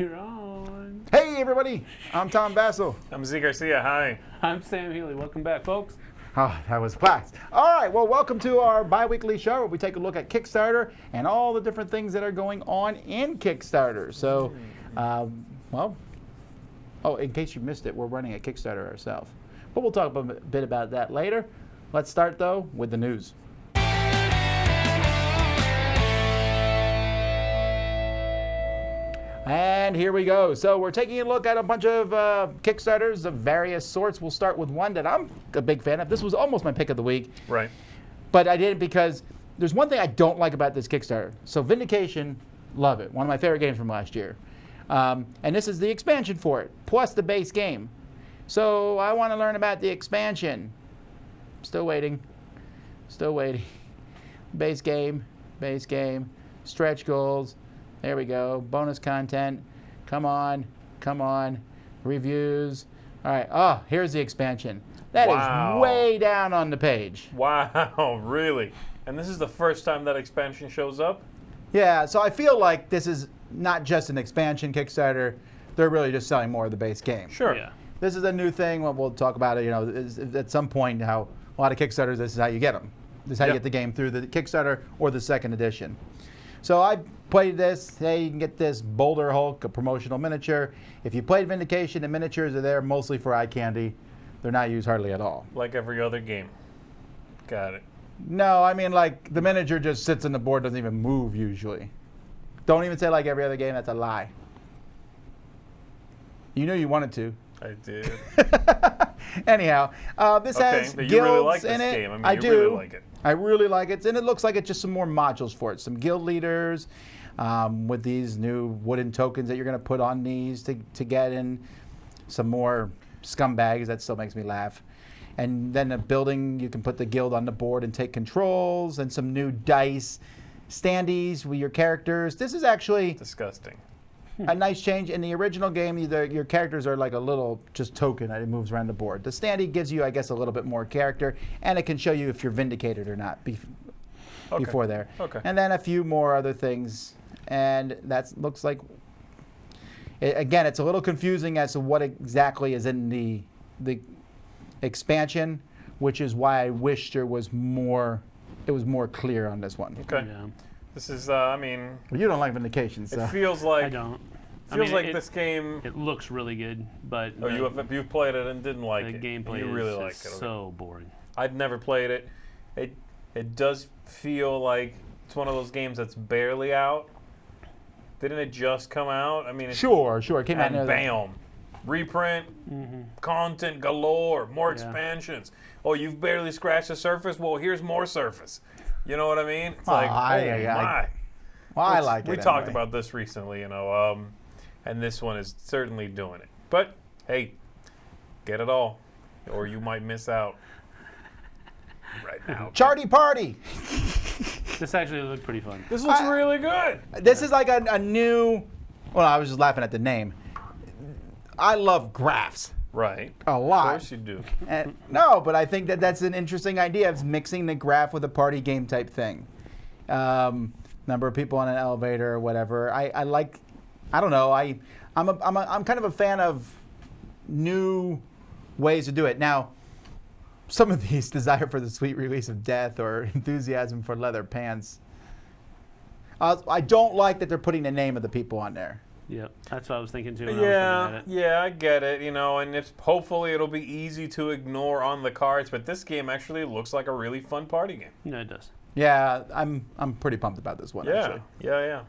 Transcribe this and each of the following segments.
You're on. Hey, everybody. I'm Tom Bassel. I'm Z Garcia. Hi. I'm Sam Healy. Welcome back, folks. Oh, that was class. All right, well, welcome to our bi-weekly show where we take a look at Kickstarter and all the different things that are going on in Kickstarter. So, in case you missed it, we're running a Kickstarter ourselves. But we'll talk a bit about that later. Let's start, though, with the news. And here we go. So we're taking a look at a bunch of Kickstarters of various sorts. We'll start with one that I'm a big fan of. This was almost my pick of the week. Right. But I didn't because there's one thing I don't like about this Kickstarter. So Vindication, love it. One of my favorite games from last year. And this is the expansion for it, plus the base game. So I want to learn about the expansion. Still waiting. Base game, stretch goals. There we go. Bonus content. Come on. Reviews. All right. Oh, here's the expansion. That is way down on the page. Wow, really? And this is the first time that expansion shows up? Yeah, so I feel like this is not just an expansion Kickstarter. They're really just selling more of the base game. Sure. Yeah. This is a new thing. We'll talk about it, at some point how a lot of Kickstarters, this is how you get them. This is how you get the game through the Kickstarter or the second edition. So I played this. Hey, you can get this Boulder Hulk, a promotional miniature. If you played Vindication, the miniatures are there mostly for eye candy. They're not used hardly at all. Like every other game. Got it. No, I mean like the miniature just sits on the board, doesn't even move usually. Don't even say like every other game. That's a lie. You knew you wanted to. I did. Anyhow, this has but guilds you really like in this it. game. I mean, I you do. really like it. I really like it, and it looks like it's just some more modules for it. Some guild leaders with these new wooden tokens that you're going to put on these to get in. Some more scumbags. That still makes me laugh. And then a building, you can put the guild on the board and take controls, and some new dice standees with your characters. This is actually Disgusting. a nice change. In the original game, your characters are like a little just token that it moves around the board. The standee gives you, I guess, a little bit more character, and it can show you if you're vindicated or not before there. Okay. And then a few more other things, and that looks like, again, it's a little confusing as to what exactly is in the expansion, which is why I wish it was more clear on this one. Okay. Yeah. This is, Well, you don't like Vindication, so. it feels like... I don't. Feels like this game... It looks really good, but you've played it and didn't like the it. gameplay You really is like just it. so boring. I've never played it. It does feel like it's one of those games that's barely out. Didn't it just come out? I mean, Sure. It came out. and bam, reprint, content galore, more expansions. Oh, you've barely scratched the surface? Well, here's more surface. You know what I mean? It's like, my. Well, I like it. We talked about this recently, and this one is certainly doing it. But, hey, get it all, or you might miss out right now. Charty Party. This actually looked pretty fun. This looks really good. This is like a new. Well, I was just laughing at the name. I love graphs Right. a lot. Of course you do. No, but I think that's an interesting idea of mixing the graph with a party game type thing. Number of people on an elevator or whatever. I like. I don't know. I'm kind of a fan of new ways to do it. Now, some of these, desire for the sweet release of death or enthusiasm for leather pants. I don't like that they're putting the name of the people on there. Yep, that's what I was thinking too when I was looking at it. Yeah, I get it, and hopefully it'll be easy to ignore on the cards, but this game actually looks like a really fun party game. No, it does. Yeah, I'm pretty pumped about this one, actually. Yeah.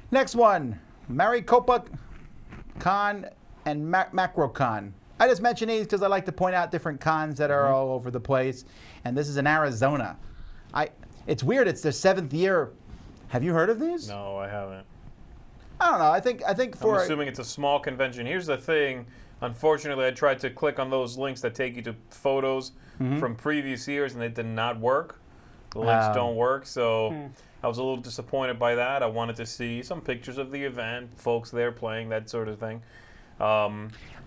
Next one, Maricopa Con and Macrocon. I just mention these because I like to point out different cons that are all over the place, and this is in Arizona. It's weird, it's their 7th year. Have you heard of these? No, I haven't. I don't know. I think I'm assuming it's a small convention. Here's the thing. Unfortunately, I tried to click on those links that take you to photos from previous years, and it did not work. The links don't work, so I was a little disappointed by that. I wanted to see some pictures of the event, folks there playing, that sort of thing.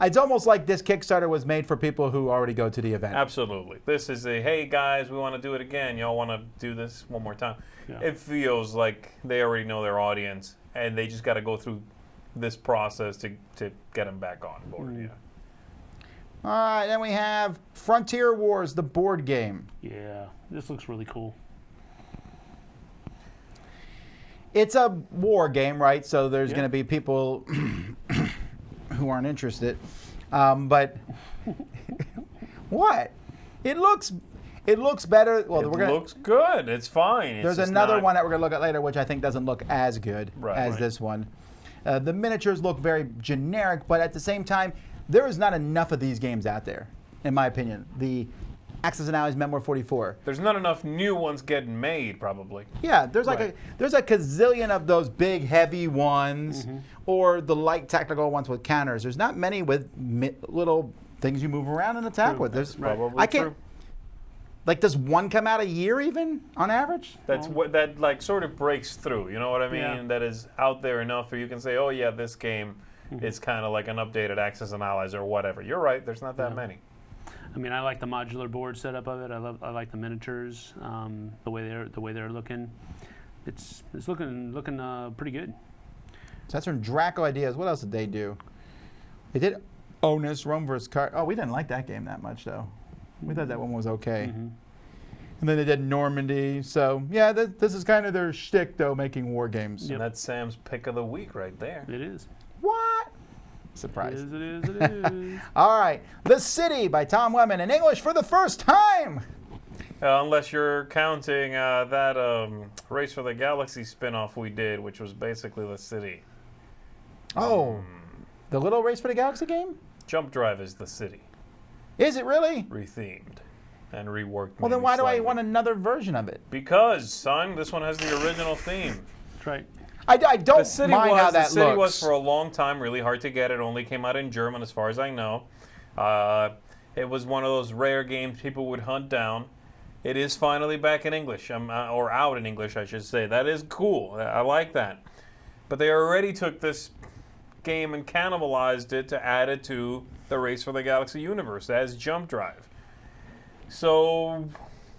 It's almost like this Kickstarter was made for people who already go to the event. Absolutely. This is hey guys, we want to do it again. Y'all want to do this one more time? Yeah. It feels like they already know their audience, and they just got to go through this process to get them back on board. Yeah. All right, then we have Frontier Wars, the board game. Yeah, this looks really cool. It's a war game, right? So there's going to be people who aren't interested. But what? It looks better. Well, It looks good. It's fine. It's there's another one that we're going to look at later, which I think doesn't look as good as this one. The miniatures look very generic, but at the same time, there is not enough of these games out there, in my opinion. The Axis and Allies Memoir 44. There's not enough new ones getting made, probably. Yeah, there's there's a gazillion of those big, heavy ones, or the light tactical ones with counters. There's not many with little things you move around and attack with. There's probably true. Like, does one come out a year even on average? That's what that like sort of breaks through. You know what I mean? Yeah. That is out there enough where you can say, oh yeah, this game is kind of like an updated Axis and Allies or whatever. You're right. There's not that many. I mean, I like the modular board setup of it. I like the miniatures, the way they're looking. It's looking pretty good. So that's from Draco Ideas. What else did they do? They did Onus, Rome vs. Card. Oh, we didn't like that game that much though. We thought that one was okay. And then they did Normandy. So yeah, this is kind of their shtick though, making war games. And that's Sam's pick of the week right there. It is. What? Surprise. It is. All right. The City by Tom Webman in English for the first time. Unless you're counting that Race for the Galaxy spin-off we did, which was basically The City. Oh, the little Race for the Galaxy game? Jump Drive is The City. Is it really? Rethemed and reworked. Well, then why do I slightly. want another version of it? Because, son, this one has the original theme. That's right. I don't mind how that The City looks. was for a long time really hard to get. It only came out in German, as far as I know. It was one of those rare games people would hunt down. It is finally back in English, or out in English, I should say. That is cool. I like that. But they already took this game and cannibalized it to add it to the Race for the Galaxy universe as Jump Drive. So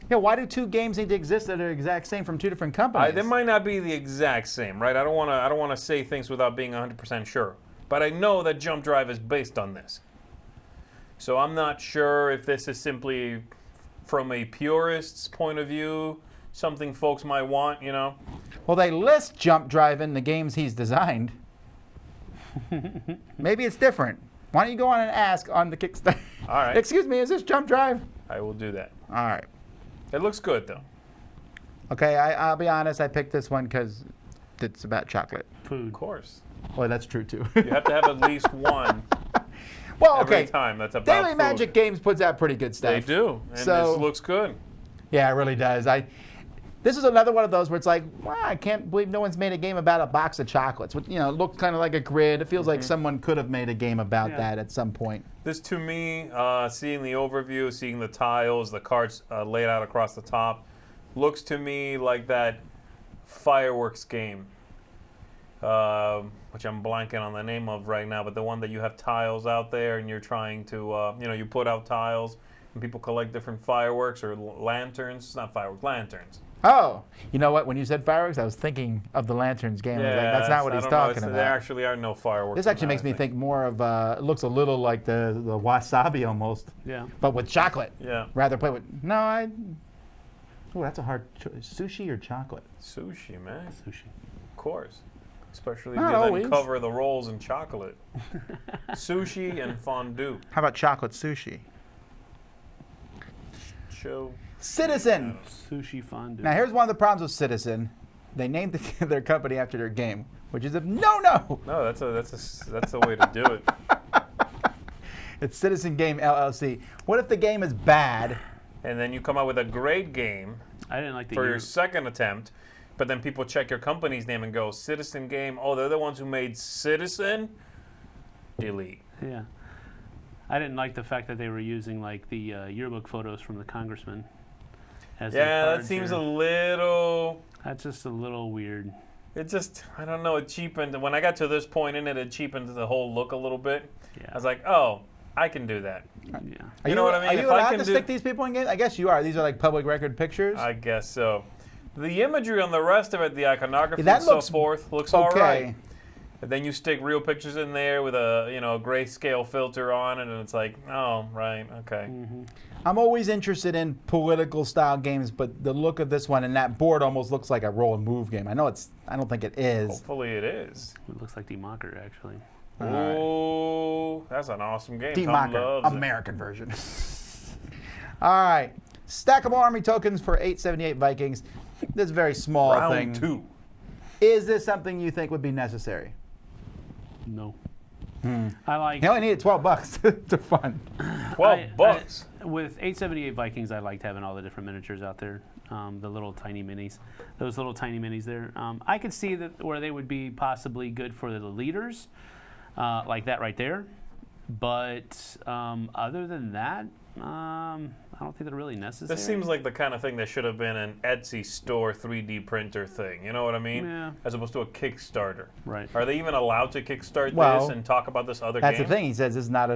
yeah, why do two games need to exist that are the exact same from two different companies? They might not be the exact same, right? I don't want to say things without being 100% sure. But I know that Jump Drive is based on this. So I'm not sure if this is simply, from a purist's point of view, something folks might want, you know? Well, they list Jump Drive in the games he's designed. Maybe it's different. Why don't you go on and ask on the Kickstarter? All right. Excuse me, is this Jump Drive? I will do that. All right. It looks good, though. Okay, I'll be honest. I picked this one because it's about chocolate. Food. Of course. Well, that's true, too. You have to have at least one well, every okay. time that's about Daily food. Magic Games puts out pretty good stuff. They do. And So- this looks good. Yeah, it really does. This is another one of those where it's like, wow, I can't believe no one's made a game about a box of chocolates. It looked kind of like a grid. It feels like someone could have made a game about that at some point. This, to me, seeing the overview, seeing the tiles, the cards laid out across the top, looks to me like that fireworks game, which I'm blanking on the name of right now, but the one that you have tiles out there and you're trying to, you put out tiles and people collect different fireworks or lanterns. It's not fireworks, lanterns. Oh, you know what? When you said fireworks, I was thinking of the Lanterns game. I was like, that's not what he's talking about. There actually are no fireworks. This actually makes me think more of, it looks a little like the wasabi almost. Yeah. But with chocolate. Yeah. Rather play with, oh, that's a hard choice. Sushi or chocolate? Sushi, man. Sushi. Of course. Especially if Not you always. then cover the rolls in chocolate. Sushi and fondue. How about chocolate sushi? Show. Citizen. Sushi fondue. Now, here's one of the problems with Citizen. They named their company after their game, which is a no-no. No, that's a way to do it. It's Citizen Game LLC. What if the game is bad? And then you come out with a great game I didn't like the for year. your second attempt, but then people check your company's name and go, Citizen Game. Oh, they're the ones who made Citizen? Delete. Yeah. I didn't like the fact that they were using like the yearbook photos from the congressman. As their Yeah, that cards seems here. a little... That's just a little weird. It just, I don't know, it cheapened. When I got to this point in it, it cheapened the whole look a little bit. Yeah. I was like, oh, I can do that. Yeah. You know what I mean? Are you If I allowed can to do- stick these people in games? I guess you are. These are like public record pictures. I guess so. The imagery on the rest of it, the iconography That and so looks forth, looks all right. And then you stick real pictures in there with a grayscale filter on it, and it's like, oh, right, okay. Mm-hmm. I'm always interested in political style games, but the look of this one and that board almost looks like a roll and move game. I don't think it is. Hopefully it is. It looks like Democker, actually. Oh, that's an awesome game. Tom Democker, loves it. American version. All right. Stackable army tokens for 878 Vikings. This is a very small thing. Round 2. Is this something you think would be necessary? No. I like. You only needed $12 to fund. $12. With 878 Vikings, I liked having all the different miniatures out there. The little tiny minis. Those little tiny minis there. I could see that where they would be possibly good for the leaders, like that right there. But other than that, I don't think they're really necessary. This seems like the kind of thing that should have been an Etsy store 3D printer thing. You know what I mean? Yeah. As opposed to a Kickstarter. Right. Are they even allowed to kickstart Well, this and talk about this other That's game? the thing. He says it's not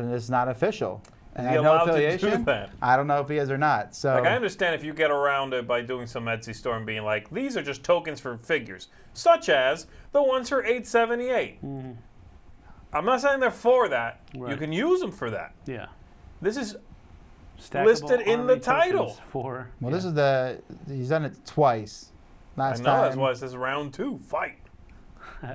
official. And Is he I have no allowed to do affiliation. that? I don't know if he is or not. So Like, I understand if you get around it by doing some Etsy store and being like, these are just tokens for figures, such as the ones for 878. Mm-hmm. I'm not saying they're for that. Right. You can use them for that. Yeah. This is Stackable listed in army the title. tokens For, well, yeah. this is he's done it twice. Last I know, time. that's why it says round 2, fight. All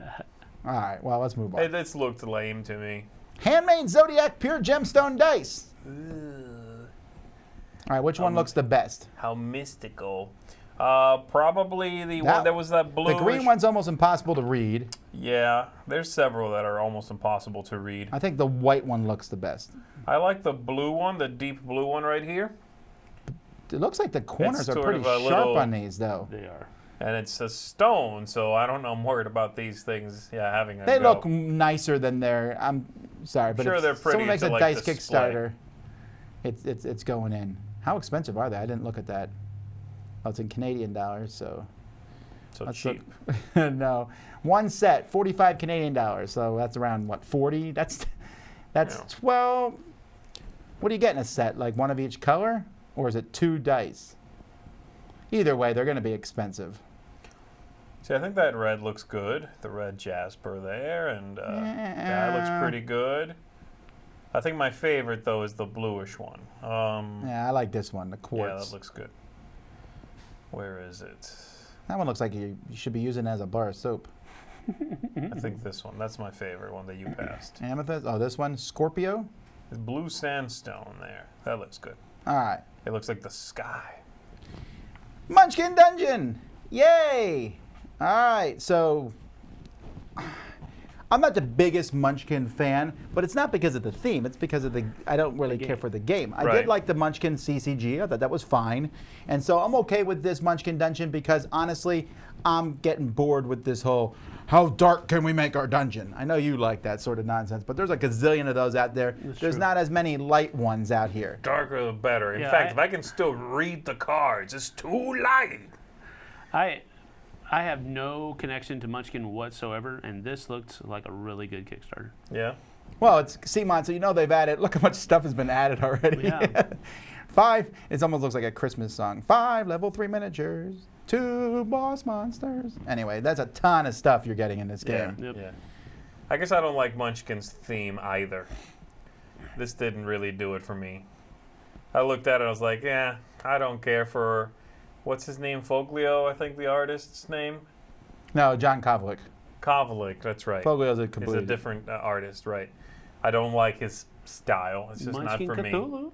right. Well, let's move on. Hey, this looked lame to me. Handmade Zodiac Pure Gemstone Dice. All right, which one looks the best? How mystical. Probably the one that was that blue. The green one's almost impossible to read. Yeah, there's several that are almost impossible to read. I think the white one looks the best. I like the blue one, the deep blue one right here. It looks like the corners It's are sort pretty of a sharp little- on these, though. They are. And it's a stone, so I don't know. I'm worried about these things. Yeah, having a They go. look nicer than their. I'm sorry, but Sure, if they're pretty someone makes to, a like, dice display. Kickstarter, it's going in. How expensive are they? I didn't look at that. Oh, it's in Canadian dollars, so. So Let's cheap. look. No, one set, 45 Canadian dollars. So that's around what, 40? That's Yeah. 12. What do you get in a set? Like one of each color, or is it 2 dice? Either way, they're going to be expensive. See, I think that red looks good. The red jasper there, and that looks pretty good. I think my favorite though is the bluish one. Yeah, I like this one, the quartz. Yeah, that looks good. Where is it? That one looks like you should be using it as a bar of soap. I think this one. That's my favorite one that you passed. Amethyst. Oh, this one, Scorpio. There's blue sandstone there. That looks good. All right. It looks like the sky. Munchkin Dungeon! Yay! All right, so I'm not the biggest Munchkin fan, but it's not because of the theme. It's because of I don't really care for the game. I did Right. like the Munchkin CCG. I thought that was fine. And so I'm okay with this Munchkin Dungeon because honestly, I'm getting bored with this whole, how dark can we make our dungeon? I know you like that sort of nonsense, but there's a gazillion of those out there. There's true. not as many light ones out here. Darker the better. In Yeah, fact, if I can still read the cards, it's too light. I have no connection to Munchkin whatsoever, and this looked like a really good Kickstarter. Yeah. Well, it's CMON, so you know they've added, look how much stuff has been added already. Yeah. 5, it almost looks like a Christmas song. 5 level 3 miniatures, 2 boss monsters. Anyway, that's a ton of stuff you're getting in this game. Yep. Yeah. I guess I don't like Munchkin's theme either. This didn't really do it for me. I looked at it, I was like, yeah, I don't care for, what's his name, Foglio, I think the artist's name? No, John Kovalik. Kovalik, that's right. Foglio's a He's completely a different artist, right. I don't like his style. It's just Munchkin not for me. Cthulhu.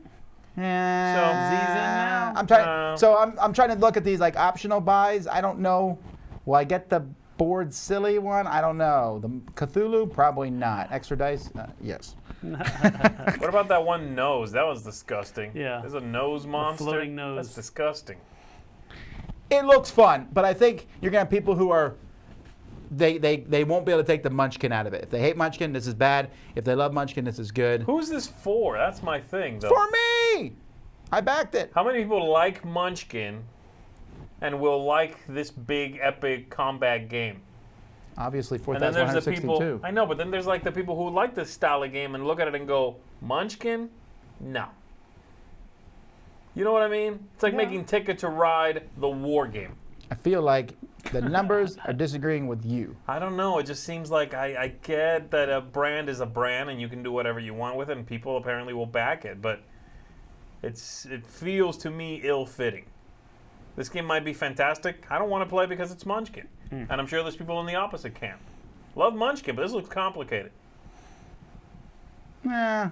Yeah. now? I'm trying. So I'm trying to look at these like optional buys. I don't know. Will I get the board silly one? I don't know. The Cthulhu, probably not. Extra dice, yes. What about that one nose? That was disgusting. Yeah. There's a nose monster. floating nose. That's disgusting. It looks fun, but I think you're gonna have people who are. They won't be able to take the Munchkin out of it. If they hate Munchkin, this is bad. If they love Munchkin, this is good. Who's this for? That's my thing, though. For me, I backed it. How many people like Munchkin and will like this big, epic combat game? Obviously, And then there's the 4,162. people. I know, but then there's like the people who like this style of game and look at it and go, Munchkin? No. You know what I mean? It's like Yeah. making Ticket to Ride the war game. I feel like The numbers are disagreeing with you. I don't know. It just seems like I get that a brand is a brand and you can do whatever you want with it, and people apparently will back it, but it feels to me ill-fitting. This game might be fantastic. I don't want to play because it's Munchkin. And I'm sure there's people in the opposite camp. Love Munchkin, but this looks complicated.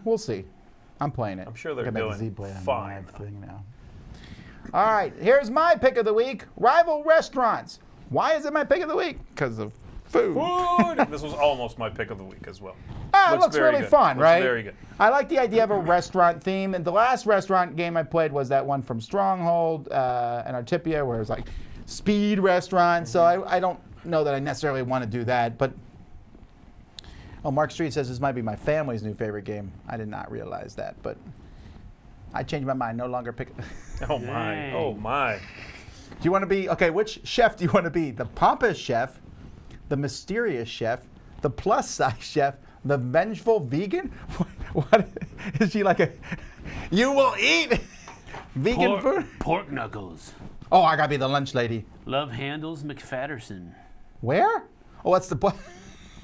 We'll see. I'm playing it. I'm sure they're I gotta make doing Z play on fine. the live thing now. All right, here's my pick of the week. Rival restaurants. Why is it my pick of the week? Because of food. Food! This was almost my pick of the week as well. It looks very really good. fun, Looks right? very good. I like the idea of a restaurant theme. And the last restaurant game I played was that one from Stronghold and Artipia, where it was like speed restaurant. So I don't know that I necessarily want to do that. But Mark Street says this might be my family's new favorite game. I did not realize that, but I changed my mind. No longer pick. Oh my! Dang. Oh my! Do you want to be which chef do you want to be? The pompous chef, the mysterious chef, the plus size chef, the vengeful vegan? What is she like a? You will eat vegan food? Pork knuckles. Oh, I gotta be the lunch lady. Love handles McFatterson. Where? Oh, that's the.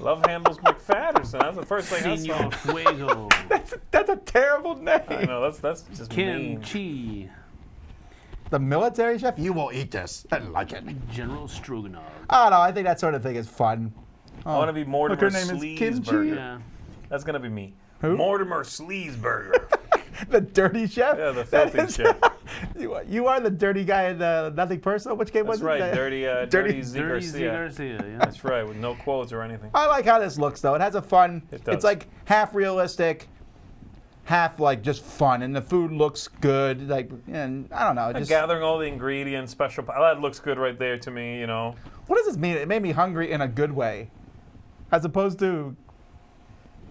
Love handles McFatterson. That's the first thing I Senor saw. Fuego. That's a terrible name. I know that's just mean. Kimchi. The military chef? You will eat this. I like it. General Stroganoff. I don't know. I think that sort of thing is fun. I want to be Mortimer Look, her name is Kimchi. Sleesburger. Yeah. That's gonna be me. Who? Mortimer Sleesburger. The dirty chef? Yeah, the That filthy is- chef. You are the dirty guy in the Nothing Personal? Which game That's was right. it? Dirty Z Dirty Z Garcia. Garcia, yeah. That's right, with no quotes or anything. I like how this looks, though. It has a fun. It does. It's like half realistic, half like just fun, and the food looks good. Like, and I don't know. Just, Gathering all the ingredients, that looks good right there to me. You know, what does this mean? It made me hungry in a good way, as opposed to.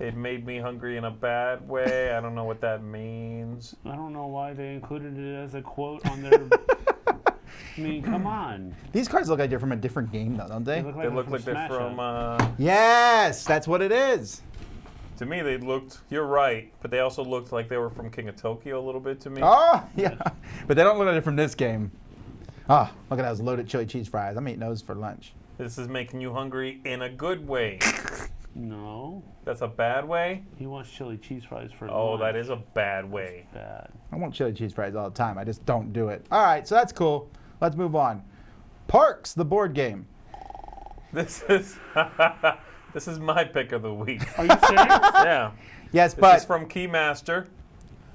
it made me hungry in a bad way. I don't know what that means. I don't know why they included it as a quote on their. I mean, come on. These cards look like they're from a different game, though, don't they? They look like they're Smash from. Up. Yes, that's what it is. To me, they looked. You're right, but they also looked like they were from King of Tokyo a little bit to me. Oh, yeah. But they don't look like they're from this game. Oh, look at those loaded chili cheese fries. I'm eating those for lunch. This is making you hungry in a good way. No. That's a bad way? He wants chili cheese fries for Oh, lunch. that is a bad way. Bad. I want chili cheese fries all the time. I just don't do it. All right, so that's cool. Let's move on. Parks, the board game. This is this is my pick of the week. Are you serious? Yeah. Yes, This but is from Keymaster.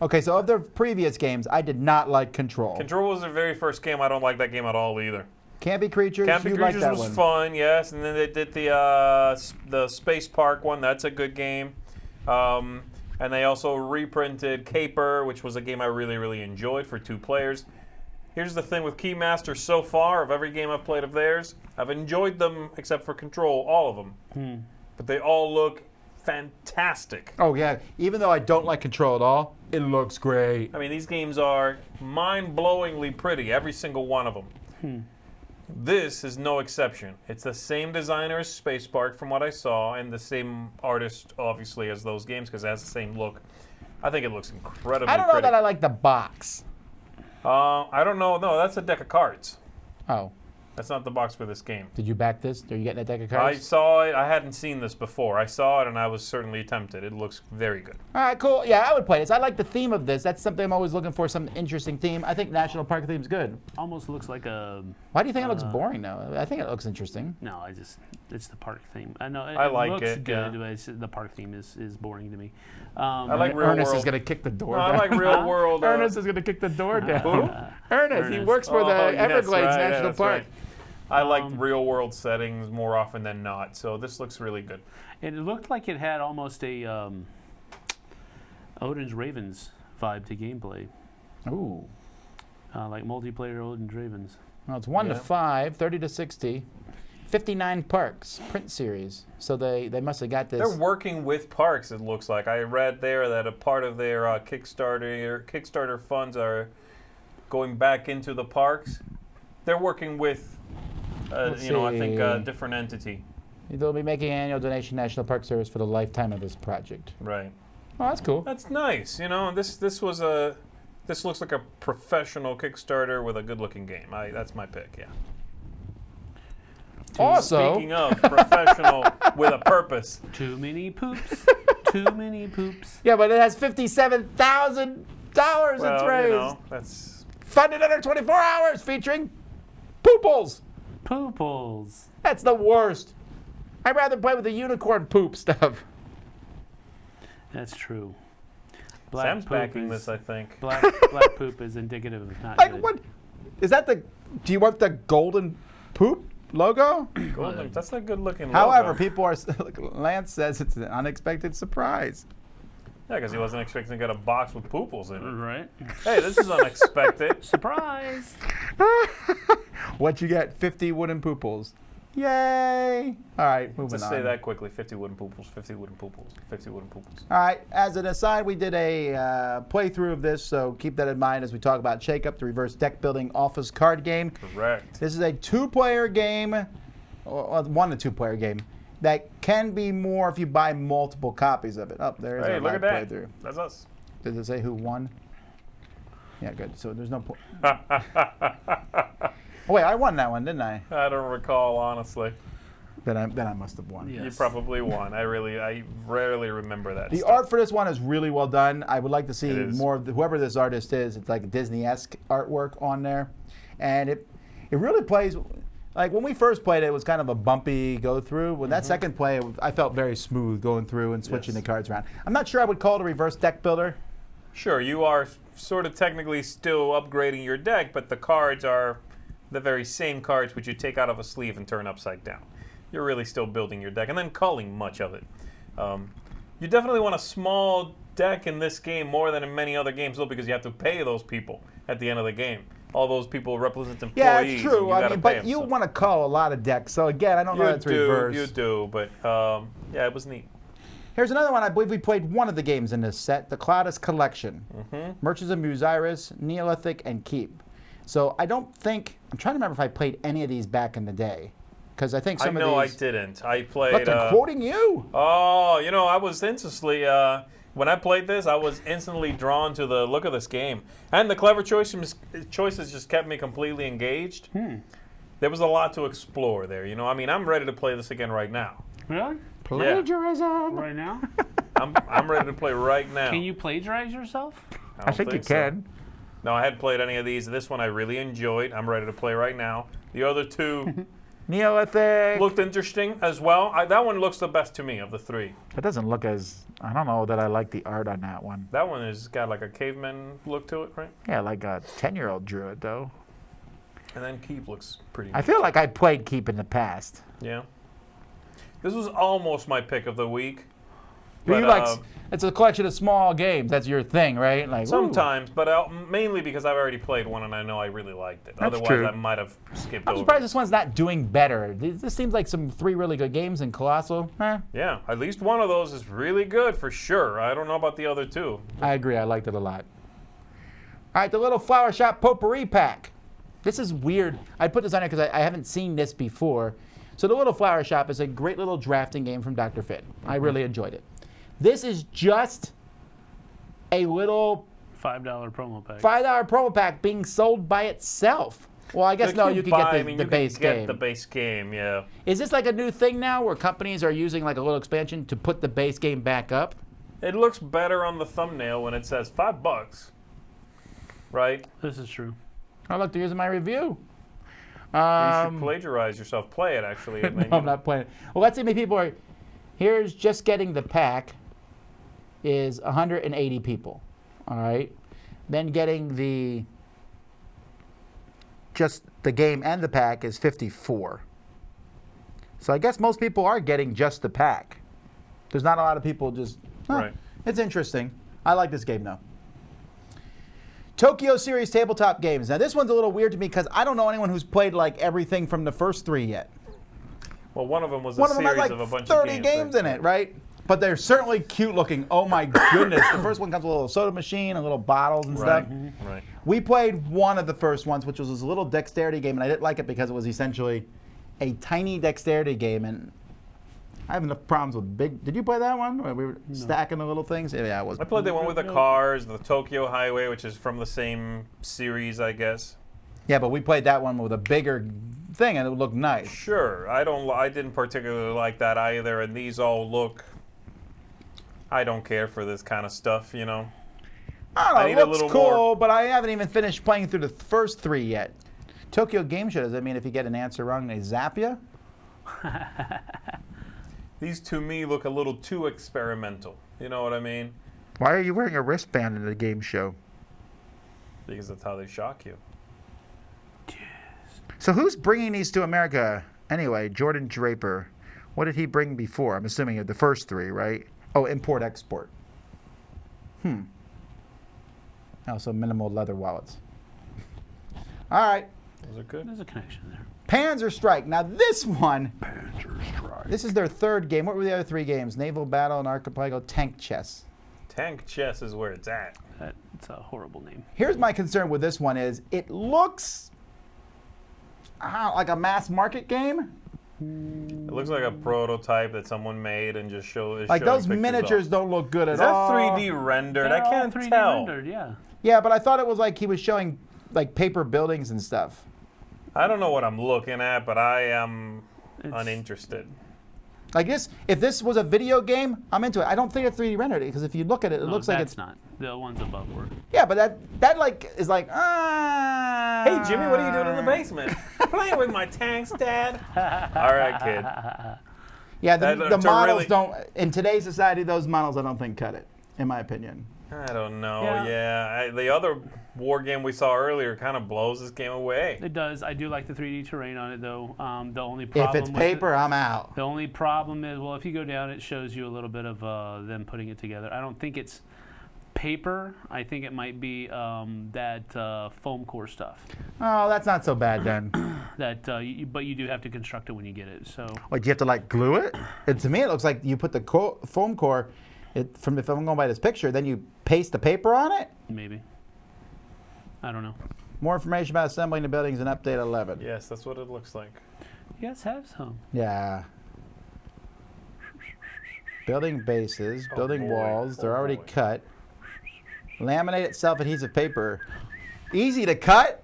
okay. So of their previous games, I did not like Control. Control was their very first game. I don't like that game at all either. Campy Creatures. Campy you Creatures like that was one. fun, yes, and then they did the Space Park one. That's a good game. And they also reprinted Caper, which was a game I really, really enjoyed for 2 players. Here's the thing with Keymaster so far, of every game I've played of theirs, I've enjoyed them except for Control, all of them. But they all look fantastic. Oh yeah. Even though I don't like Control at all, it looks great. I mean, these games are mind-blowingly pretty, every single one of them. This is no exception. It's the same designer as Space Park from what I saw, and the same artist, obviously, as those games, because it has the same look. I think it looks incredibly I don't know pretty. that I like the box. I don't know. No, that's a deck of cards. Oh, That's not the box for this game. did you back this? Are you getting a deck of I cards? saw it. I hadn't seen this before. I saw it, and I was certainly tempted. It looks very good. All right, cool. Yeah, I would play this. I like the theme of this. That's something I'm always looking for, some interesting theme. I think National Park theme's good. Almost looks like a. Why do you think it looks boring, though? I think it looks interesting. No, it's the park theme. I know it, I like looks it, good, yeah. but the park theme is boring to me. I like Real Ernest World. is going to kick the door No, down. I like Real World. Ernest is going to kick the door down. Who? Ernest, he Ernest. works for the yes, Everglades right, National that's Park. right. I like real world settings more often than not, so this looks really good. It looked like it had almost a Odin's Ravens vibe to gameplay, Ooh. like multiplayer Odin's Ravens. Well, it's 1 to Yeah. 5, 30 to 60, 59 parks, print series. So they must have got this. They're working with parks, it looks like. I read there that a part of their Kickstarter funds are going back into the parks. They're working with, I think a see. different entity. They'll be making an annual donation to National Park Service for the lifetime of this project. Right. Oh, that's cool. That's nice. This looks like a professional Kickstarter with a good-looking game. That's my pick. Yeah. Also, Speaking of professional with a purpose. Too many poops. Too many poops. yeah, but it has $57,000 it's raised. That's Funded under 24 hours, featuring pooples. Pooples. That's the worst. I'd rather play with the unicorn poop stuff. That's true. Sam's poop backing is- this, I think. Black poop is indicative of not Like, good. what? Is that the? Do you want the golden poop logo? Golden, that's a good looking logo. However, people are. Lance says it's an unexpected surprise. Yeah, because he wasn't expecting to get a box with pooples in it. Right? Hey, this is unexpected. Surprise! What you get? 50 wooden pooples. Yay! All right, moving Just on. say that quickly. 50 wooden pooples, 50 wooden pooples, 50 wooden pooples. All right, as an aside, we did a playthrough of this, so keep that in mind as we talk about Shake Up, the reverse deck building office card game. Correct. This is a two-player game, or 1 to 2-player game, that can be more if you buy multiple copies of it. Oh, there's Hey, our look live at that. playthrough. That's us. Does it say who won? Yeah, good. So there's no point. Oh, wait, I won that one, didn't I? I don't recall, honestly. Then I must have won. Yeah. You probably won. I rarely remember that The stuff. art for this one is really well done. I would like to see It is. more of whoever this artist is. It's like a Disney-esque artwork on there, and it really plays. Like when we first played it, it was kind of a bumpy go through. When that second play, I felt very smooth going through and switching Yes. the cards around. I'm not sure I would call it a reverse deck builder. Sure, you are sort of technically still upgrading your deck, but the cards are the very same cards which you take out of a sleeve and turn upside down. You're really still building your deck and then culling much of it. You definitely want a small deck in this game more than in many other games, though, because you have to pay those people at the end of the game. All those people represent employees. Yeah, it's and true. you I gotta mean, pay but 'em, you so. want to cull a lot of decks. So again, I don't know You that's do, reverse. you do, but yeah, it was neat. Here's another one. I believe we played one of the games in this set, the Cloudus Collection. Merchants of Musiris, Neolithic, and Keep. So I don't think, I'm trying to remember if I played any of these back in the day. Because I think some I know of these. I didn't. I played. Look, they're quoting you. Oh, I was instantly, when I played this, I was instantly drawn to the look of this game. And the clever choices just kept me completely engaged. There was a lot to explore there, I mean, I'm ready to play this again right now. Really? Plagiarism. Right now? I'm ready to play right now. Can you plagiarize yourself? I don't think you so. can. No, I hadn't played any of these. This one I really enjoyed. I'm ready to play right now. The other two Neolithic. looked interesting as well. That one looks the best to me of the three. It doesn't look as, I don't know that I like the art on that one. That one has got like a caveman look to it, right? Yeah, like a 10-year-old drew it, though. And then Keep looks pretty I feel like I played Keep in the past. Yeah. This was almost my pick of the week. But you like, it's a collection of small games. That's your thing, right? Like sometimes, but mainly because I've already played one and I know I really liked it. That's Otherwise, true. I might have skipped I'm over. surprised this one's not doing better. This seems like some 3 really good games in Colossal. Yeah, at least one of those is really good for sure. I don't know about the other two. I agree. I liked it a lot. All right, the Little Flower Shop Potpourri Pack. This is weird. I put this on here because I haven't seen this before. So the Little Flower Shop is a great little drafting game from Dr. Finn. I really enjoyed it. This is just a little $5 promo pack. $5 promo pack being sold by itself. Well, I guess If no, you can get the, I mean, the you base can get game. the base game, yeah. Is this like a new thing now where companies are using like a little expansion to put the base game back up? It looks better on the thumbnail when it says $5, right? This is true. Oh, look, they're using my review. You should plagiarize yourself. Play it, actually. And then No, I'm not playing it. Well, let's see how many people are. Here's just getting the pack is 180 people. All right. Then getting just the game and the pack is 54. So I guess most people are getting just the pack. There's not a lot of people just. Right. It's interesting. I like this game though. Tokyo Series tabletop games. Now this one's a little weird to me because I don't know anyone who's played like everything from the first 3 yet. Well, one of them was a One of them has series like of a bunch 30 of games in it, right? But they're certainly cute looking. Oh my goodness. The first one comes with a little soda machine and little bottles and Right. stuff. Right. We played one of the first ones, which was this little dexterity game, and I didn't like it because it was essentially a tiny dexterity game, and I have enough problems with big. Did you play that one? Where we were stacking the little things? Yeah, it was. I played the one with the cars, the Tokyo Highway, which is from the same series, I guess. Yeah, but we played that one with a bigger thing and it would look nice. Sure, I didn't particularly like that either, and these all look. I don't care for this kind of stuff, you know. I need don't a know, it little looks cool, more. but I haven't even finished playing through the first 3 yet. Tokyo Game Show, does that mean if you get an answer wrong, they zap you? These to me look a little too experimental. You know what I mean? Why are you wearing a wristband in the game show? Because that's how they shock you. So who's bringing these to America anyway? Jordan Draper. What did he bring before? I'm assuming the first 3, right? Oh, import-export. Also minimal leather wallets. All right. Those are good. There's a connection there. Panzer Strike. Now this one, Panzer Strike. this is their 3rd game. What were the other 3 games? Naval Battle and Archipelago Tank Chess. Tank Chess is where it's at. That's a horrible name. Here's my concern with this one is it looks like a mass market game. It looks like a prototype that someone made and just showed. Like those miniatures don't look good at Is that all. 3D rendered? I They're all can't 3D tell. rendered, yeah. Yeah, but I thought it was like he was showing like paper buildings and stuff. I don't know what I'm looking at, but I am uninterested. Like this, if this was a video game, I'm into it. I don't think it's 3D rendered because if you look at it, it looks like it's not. The ones above were. Yeah, but that like is like Hey Jimmy, what are you doing in the basement? Playing with my tanks, Dad. All right, kid. Yeah, the models really... don't in today's society. Those models I don't think cut it, in my opinion. I don't know. Yeah, the other war game we saw earlier kind of blows this game away. It does. I do like the 3D terrain on it, though. The only problem if it's paper, I'm out. The only problem is, well, if you go down, it shows you a little bit of them putting it together. I don't think it's paper. I think it might be that foam core stuff. Oh, that's not so bad then. But you do have to construct it when you get it. So. Like, do you have to like glue it? To me, it looks like you put the foam core. If I'm going by this picture, then you paste the paper on it? Maybe. I don't know. More information about assembling the buildings in Update 11. Yes, that's what it looks like. Yes, have some. Yeah. Building bases, building walls, they're already cut. Laminated self-adhesive paper. Easy to cut?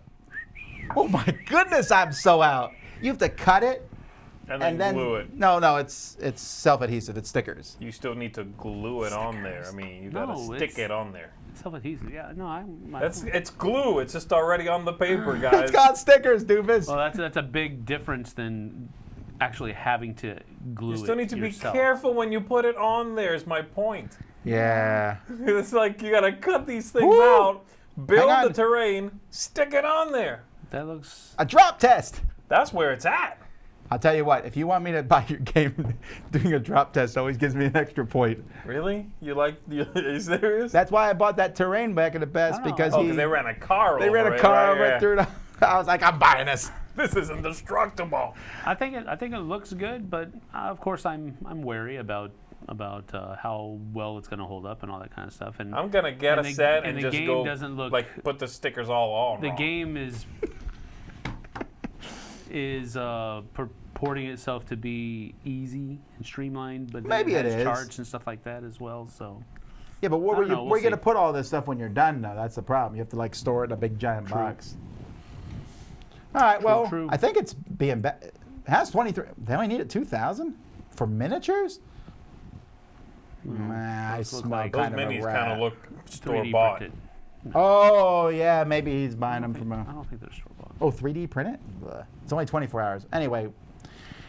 Oh my goodness, I'm so out. You have to cut it. And then glue it. No, it's self-adhesive. It's stickers. You still need to glue it on there. I mean, you gotta stick it on there. Self-adhesive, yeah. No, it's glue. It's just already on the paper, guys. It's got stickers, doofus. Well, that's a big difference than actually having to glue it. You still need to yourself. be careful when you put it on there. Is my point. Yeah. It's like you gotta cut these things out, build the terrain, stick it on there. That looks a drop test. That's where it's at. I'll tell you what, if you want me to buy your game, doing a drop test always gives me an extra point. Really? Are you serious? That's why I bought that terrain back in the past because they ran a car over it. They ran a car over through it. I was like, I'm buying this. This is indestructible. I think it looks good, but of course I'm wary about how well it's going to hold up and all that kind of stuff. And I'm gonna get a set and just go doesn't look like put the stickers all on. The game is purporting itself to be easy and streamlined, but maybe it is has charts and stuff like that as well. So yeah, but where are you going to put all this stuff when you're done? Though that's the problem. You have to like store it in a big giant box. All right, true. I think it's being. It has 23. They only needed 2,000 for miniatures. I smell those kind of minis a rat. kind of look store bought. Oh yeah, maybe he's buying them from a. I don't think they're store bought. Oh, 3D printed? It's only 24 hours. Anyway.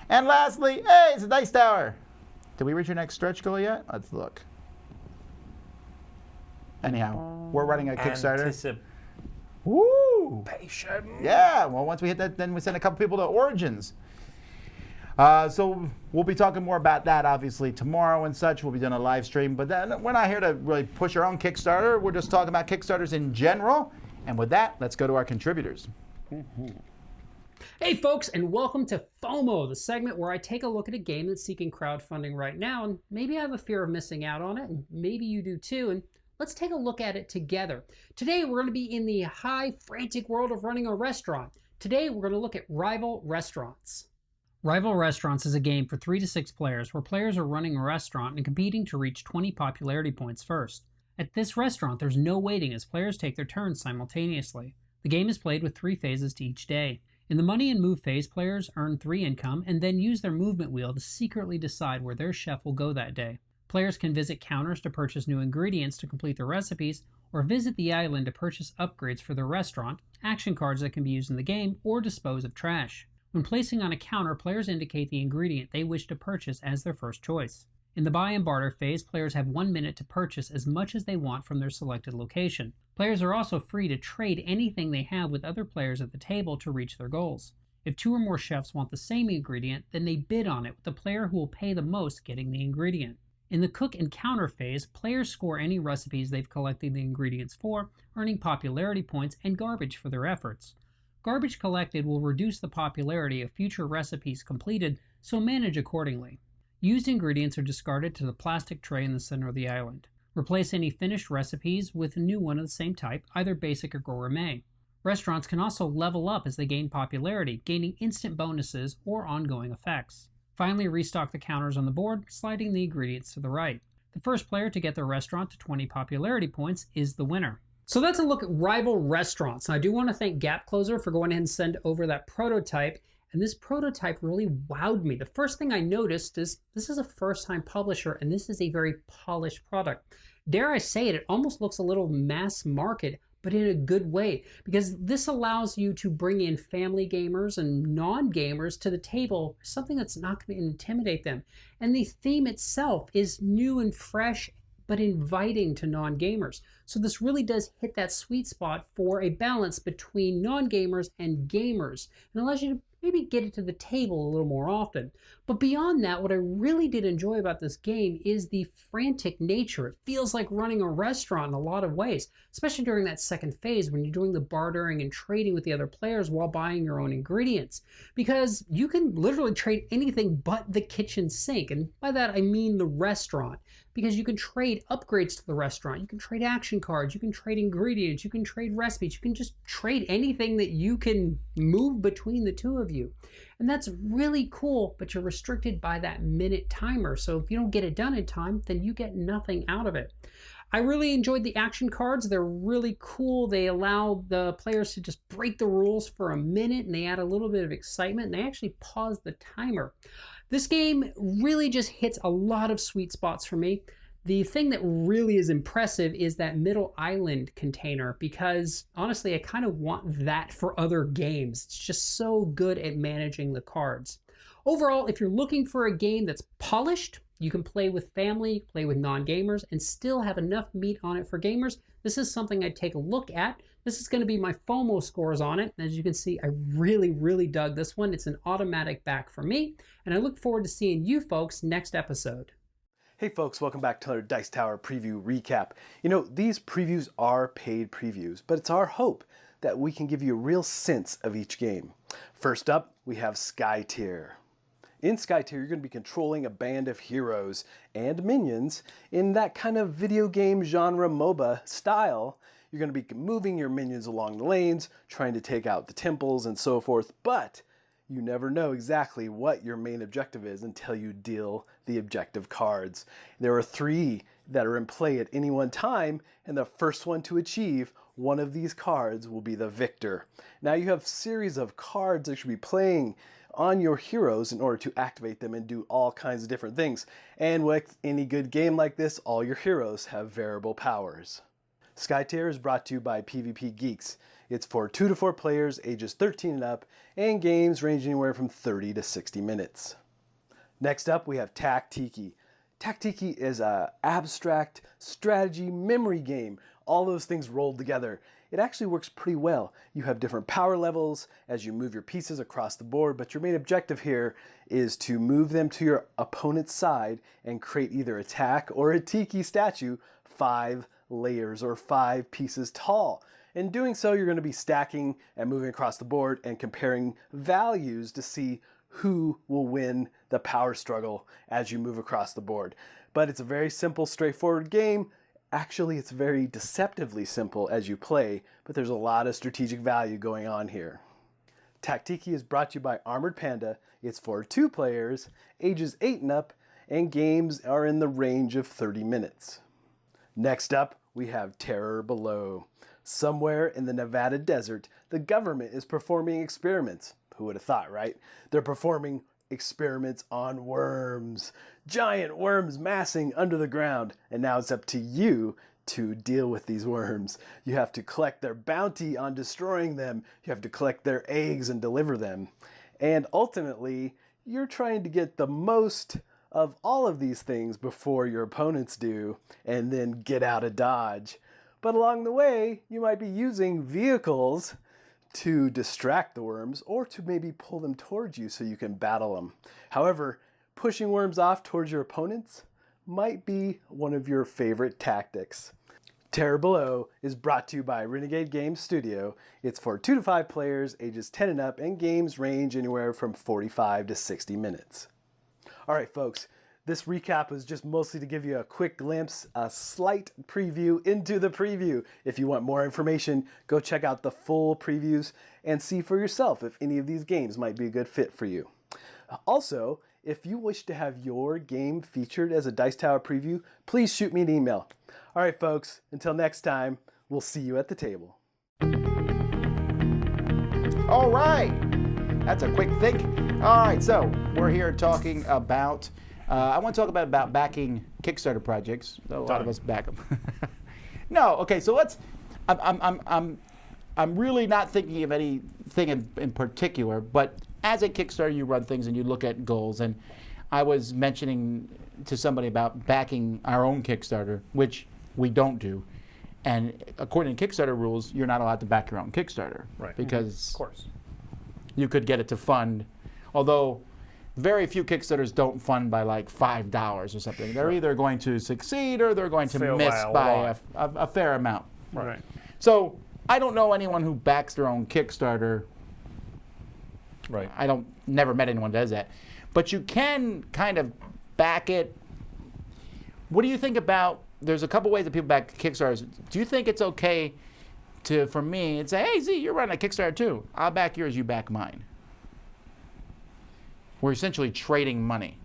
And lastly, hey, it's a dice tower. Did we reach your next stretch goal yet? Let's look. Anyhow, we're running a Kickstarter. Woo! Patient. Yeah, well, once we hit that, then we send a couple people to Origins. So we'll be talking more about that, obviously, tomorrow and such. We'll be doing a live stream. But then we're not here to really push our own Kickstarter. We're just talking about Kickstarters in general. And with that, let's go to our contributors. Mm-hmm. Hey folks, and welcome to FOMO, the segment where I take a look at a game that's seeking crowdfunding right now, and maybe I have a fear of missing out on it, and maybe you do too, and let's take a look at it together. Today we're going to be in the high, frantic world of running a restaurant. Today we're going to look at Rival Restaurants. Rival Restaurants is a game for 3 to 6 players where players are running a restaurant and competing to reach 20 popularity points first. At this restaurant, there's no waiting as players take their turns simultaneously. The game is played with 3 phases to each day. In the money and move phase, players earn 3 income and then use their movement wheel to secretly decide where their chef will go that day. Players can visit counters to purchase new ingredients to complete their recipes, or visit the island to purchase upgrades for their restaurant, action cards that can be used in the game, or dispose of trash. When placing on a counter, players indicate the ingredient they wish to purchase as their first choice. In the buy and barter phase, players have 1 minute to purchase as much as they want from their selected location. Players are also free to trade anything they have with other players at the table to reach their goals. If 2 or more chefs want the same ingredient, then they bid on it, with the player who will pay the most getting the ingredient. In the cook and counter phase, players score any recipes they've collected the ingredients for, earning popularity points and garbage for their efforts. Garbage collected will reduce the popularity of future recipes completed, so manage accordingly. Used ingredients are discarded to the plastic tray in the center of the island. Replace any finished recipes with a new one of the same type, either basic or gourmet. Restaurants can also level up as they gain popularity, gaining instant bonuses or ongoing effects. Finally, restock the counters on the board, sliding the ingredients to the right. The first player to get their restaurant to 20 popularity points is the winner. So that's a look at rival restaurants. And I do want to thank Gap Closer for going ahead and send over that prototype. And this prototype really wowed me. The first thing I noticed is this is a first-time publisher, and this is a very polished product. Dare I say it, it almost looks a little mass market, but in a good way, because this allows you to bring in family gamers and non-gamers to the table, something that's not going to intimidate them. And the theme itself is new and fresh, but inviting to non-gamers. So this really does hit that sweet spot for a balance between non-gamers and gamers, and allows you to maybe get it to the table a little more often. But beyond that, what I really did enjoy about this game is the frantic nature. It feels like running a restaurant in a lot of ways, especially during that second phase when you're doing the bartering and trading with the other players while buying your own ingredients. Because you can literally trade anything but the kitchen sink, and by that I mean the restaurant. Because you can trade upgrades to the restaurant, you can trade action cards, you can trade ingredients, you can trade recipes, you can just trade anything that you can move between the two of you. And that's really cool, but you're restricted by that minute timer. So if you don't get it done in time, then you get nothing out of it. I really enjoyed the action cards. They're really cool. They allow the players to just break the rules for a minute, and they add a little bit of excitement, and they actually pause the timer. This game really just hits a lot of sweet spots for me. The thing that really is impressive is that middle island container, because honestly, I kind of want that for other games. It's just so good at managing the cards. Overall, if you're looking for a game that's polished, you can play with family, play with non-gamers, and still have enough meat on it for gamers, this is something I'd take a look at. This is going to be my FOMO scores on it. As you can see, I really dug this one. It's an automatic back for me, and I look forward to seeing you folks next episode. Hey folks, welcome back to another Dice Tower preview recap. You know, these previews are paid previews, but it's our hope that we can give you a real sense of each game. First up, we have Sky Tier. In Sky Tier, you're going to be controlling a band of heroes and minions in that kind of video game genre MOBA style. You're going to be moving your minions along the lanes, trying to take out the temples and so forth, but you never know exactly what your main objective is until you deal the objective cards. There are 3 that are in play at any one time, and the first one to achieve one of these cards will be the victor. Now you have a series of cards that you should be playing on your heroes in order to activate them and do all kinds of different things. And with any good game like this, all your heroes have variable powers. Sky Tier is brought to you by PvP Geeks. It's for 2 to 4 players, ages 13 and up, and games ranging anywhere from 30 to 60 minutes. Next up, we have Tactiki. Tactiki is an abstract strategy memory game. All those things rolled together. It actually works pretty well. You have different power levels as you move your pieces across the board, but your main objective here is to move them to your opponent's side and create either a tack or a tiki statue 5 layers or 5 pieces tall. In doing so, you're going to be stacking and moving across the board and comparing values to see who will win the power struggle as you move across the board. But it's a very simple, straightforward game. Actually, it's very deceptively simple as you play, but there's a lot of strategic value going on here. Tactiki is brought to you by Armored Panda. It's for 2 players, ages 8 and up, and games are in the range of 30 minutes. Next up, we have Terror Below. Somewhere in the Nevada desert, the government is performing experiments. Who would have thought, right? They're performing experiments on worms, giant worms massing under the ground, and now it's up to you to deal with these worms. You have to collect their bounty on destroying them. You have to collect their eggs and deliver them. And ultimately, you're trying to get the most of all of these things before your opponents do, and then get out of Dodge. But along the way, you might be using vehicles to distract the worms or to maybe pull them towards you so you can battle them. However, pushing worms off towards your opponents might be one of your favorite tactics. Terror Below is brought to you by Renegade Games Studio. It's for 2 to 5 players, ages 10 and up, and games range anywhere from 45 to 60 minutes. All right, folks, this recap was just mostly to give you a quick glimpse, a slight preview into the preview. If you want more information, go check out the full previews and see for yourself if any of these games might be a good fit for you. Also, if you wish to have your game featured as a Dice Tower preview, please shoot me an email. All right, folks, until next time, we'll see you at the table. All right. That's a quick think. All right, so we're here talking about, I want to talk about backing Kickstarter projects. A lot of us back them. No, okay, so let's, I'm really not thinking of anything in particular, but as a Kickstarter, you run things and you look at goals. And I was mentioning to somebody about backing our own Kickstarter, which we don't do. And according to Kickstarter rules, you're not allowed to back your own Kickstarter. Right. Because of course, you could get it to fund, although very few Kickstarters don't fund by like $5 or something. They're either going to succeed or they're going to Fail miss by a fair amount. Right. So I don't know anyone who backs their own Kickstarter. right. I never met anyone who does that. But you can kind of back it. What do you think about, there's a couple ways that people back Kickstarters. Do you think it's okay for me and say, hey, Z, you're running a Kickstarter too. I'll back yours, you back mine. We're essentially trading money.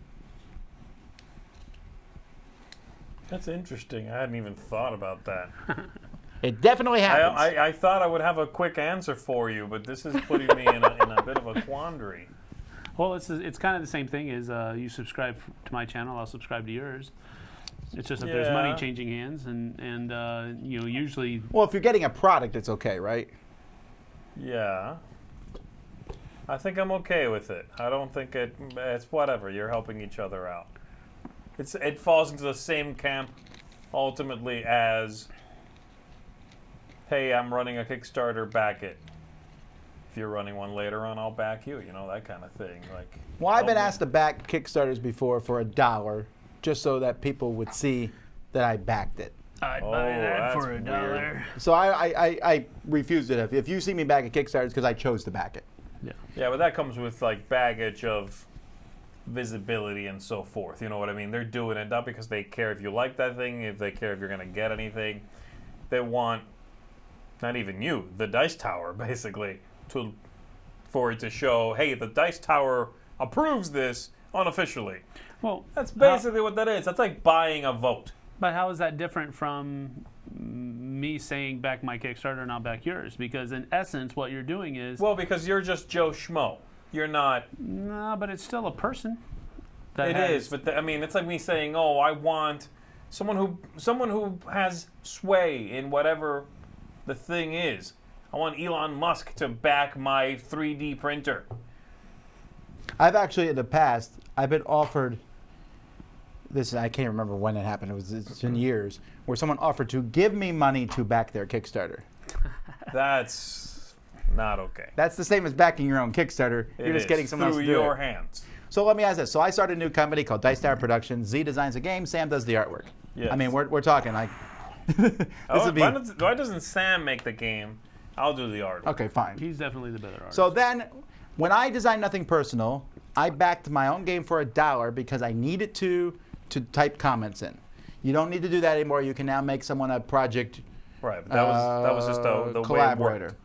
That's interesting. I hadn't even thought about that. It definitely happens. I thought I would have a quick answer for you, but this is putting me in a bit of a quandary. Well, it's kind of the same thing as you subscribe to my channel, I'll subscribe to yours. It's just that there's money Yeah. changing hands, and usually. Well, if you're getting a product, it's okay, right? Yeah. I think I'm okay with it. I don't think it's whatever. You're helping each other out. It falls into the same camp ultimately as, hey, I'm running a Kickstarter, back it. If you're running one later on, I'll back you. You know, that kind of thing. Like. Well, I've been asked to back Kickstarters before for $1, just so that people would see that I backed it. I'd buy that for $1. So I refused it. If you see me back at Kickstarter, it's because I chose to back it. Yeah, but that comes with like baggage of visibility and so forth. You know what I mean? They're doing it not because they care if you like that thing, if they care if you're going to get anything. They want, not even you, the Dice Tower, basically, for it to show, hey, the Dice Tower approves this unofficially. Well, That's basically what that is. That's like buying a vote. but how is that different from me saying back my Kickstarter and I'll back yours? Because in essence, what you're doing is Well, because you're just Joe Schmo. You're not. no, but it's still a person. It is, but I mean, it's like me saying, "Oh, I want someone who has sway in whatever the thing is. I want Elon Musk to back my 3D printer." I've actually, in the past, I've been offered this. I can't remember when it happened. It's been years, where someone offered to give me money to back their Kickstarter. That's not okay. That's the same as backing your own Kickstarter. It You're just is, getting someone else through to do your it. hands. So let me ask this. So I started a new company called Dice Tower Productions. Z designs the game. Sam does the artwork. Yes. I mean, we're talking like. Why doesn't Sam make the game? I'll do the art. Okay, fine. He's definitely the better artist. So then, when I designed Nothing Personal, I backed my own game for $1 because I needed to type comments in. You don't need to do that anymore. You can now make someone a project Right. But that was just the way it collaborator. worked.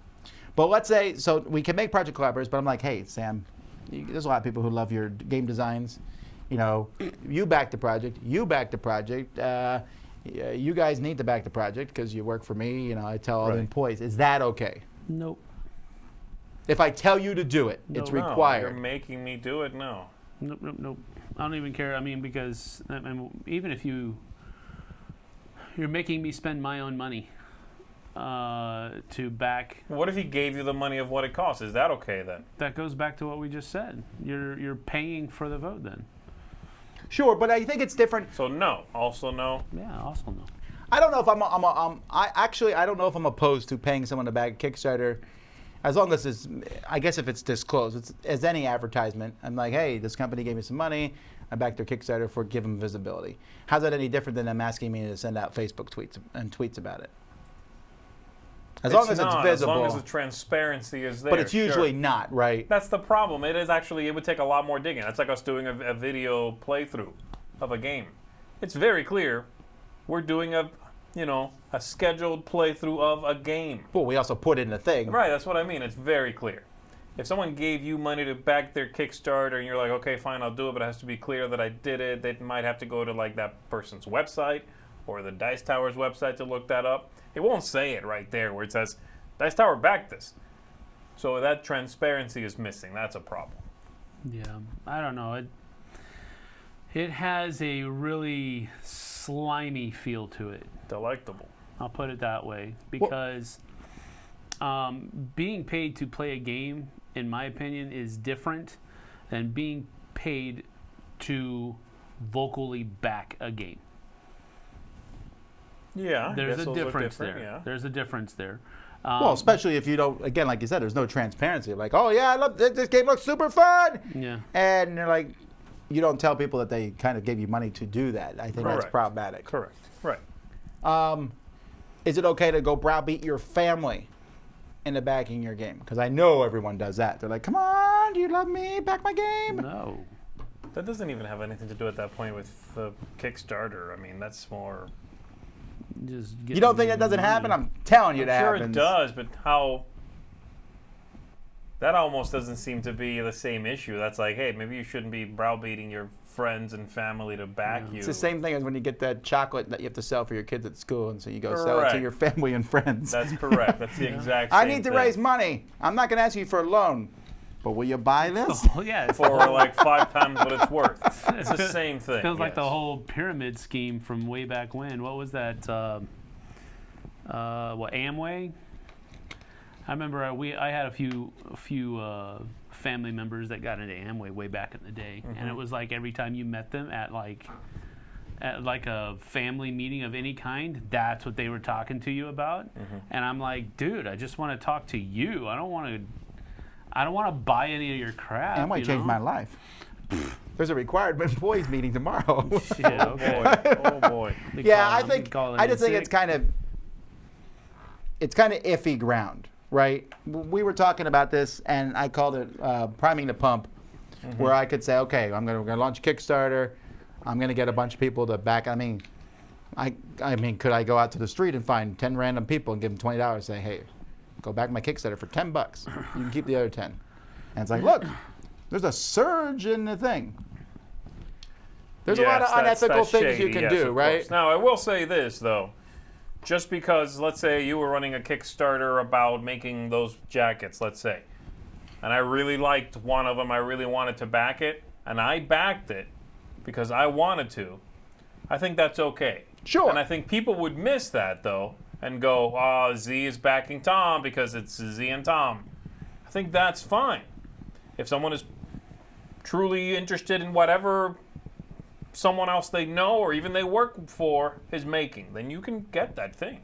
But let's say, so we can make project collaborators, but I'm like, hey, Sam, there's a lot of people who love your game designs. You know, you back the project. You back the project. You guys need to back the project because you work for me. You know, I tell all the Right. employees. Is that okay? nope. If I tell you to do it, it's You're required. making me do it. No. Nope. I don't even care. I mean, because even if you're making me spend my own money to back. What if he gave you the money of what it costs? Is that okay then? That goes back to what we just said. You're paying for the vote then. Sure, but I think it's different. So no. Also no. Yeah, also no. I don't know if I don't know if I'm opposed to paying someone to back Kickstarter, as long as I guess if it's disclosed, it's as any advertisement. I'm like, hey, this company gave me some money. I backed their Kickstarter for give them visibility. How's that any different than them asking me to send out Facebook tweets about it? As long as it's visible. As long as the transparency is there. But it's usually not, right? That's the problem. It would take a lot more digging. That's like us doing a video playthrough of a game. It's very clear we're doing a scheduled playthrough of a game. Well, we also put in a thing. Right, that's what I mean. It's very clear. If someone gave you money to back their Kickstarter and you're like, okay, fine, I'll do it, but it has to be clear that I did it, they might have to go to like that person's website or the Dice Tower's website to look that up. It won't say it right there where it says, Dice Tower backed this. So that transparency is missing. That's a problem. Yeah, I don't know. It has a really slimy feel to it. Delectable. I'll put it that way. Because being paid to play a game, in my opinion, is different than being paid to vocally back a game. Yeah, There's a difference there. Yeah. There's a difference there. Well, especially if you don't, again, like you said, there's no transparency. Like, oh yeah, I love this game, looks super fun. Yeah. And you're like, you don't tell people that they kind of gave you money to do that. I think that's problematic. Correct. Right. Is it okay to go browbeat your family into backing your game? Because I know everyone does that. They're like, come on, do you love me? Back my game. No. That doesn't even have anything to do at that point with the Kickstarter. I mean, that's more... Just You don't think that doesn't happen? I'm telling you that sure happens. It does, but how... That almost doesn't seem to be the same issue. That's like, hey, maybe you shouldn't be browbeating your friends and family to back you. It's the same thing as when you get that chocolate that you have to sell for your kids at school, and so you go sell it to your family and friends. That's correct. That's the exact same I need to raise money. I'm not going to ask you for a loan, but will you buy this? Oh, yeah. It's for like 5 times what it's worth. It's the same thing. It feels like the whole pyramid scheme from way back when. What was that? Amway? I remember I had a few family members that got into Amway way back in the day, and it was like every time you met them at like a family meeting of any kind, that's what they were talking to you about. And I'm like, dude, I just want to talk to you. I don't want to buy any of your crap. Amway changed my life. There's a required employees meeting tomorrow. Shit, okay. Oh boy. Yeah, I just think it's kind of iffy ground, right? We were talking about this, and I called it priming the pump, where I could say, okay, we're going to launch Kickstarter. I'm going to get a bunch of people to back. I mean, could I go out to the street and find 10 random people and give them $20 and say, hey, go back my Kickstarter for $10. You can keep the other 10. And it's like, look, there's a surge in the thing. There's a lot of unethical things you can do, right? Now, I will say this, though. Just because, let's say, you were running a Kickstarter about making those jackets, let's say, and I really liked one of them, I really wanted to back it, and I backed it because I wanted to, I think that's okay. Sure. And I think people would miss that, though, and go, oh, Z is backing Tom because it's Z and Tom. I think that's fine. If someone is truly interested in whatever someone else they know or even they work for is making, then you can get that thing.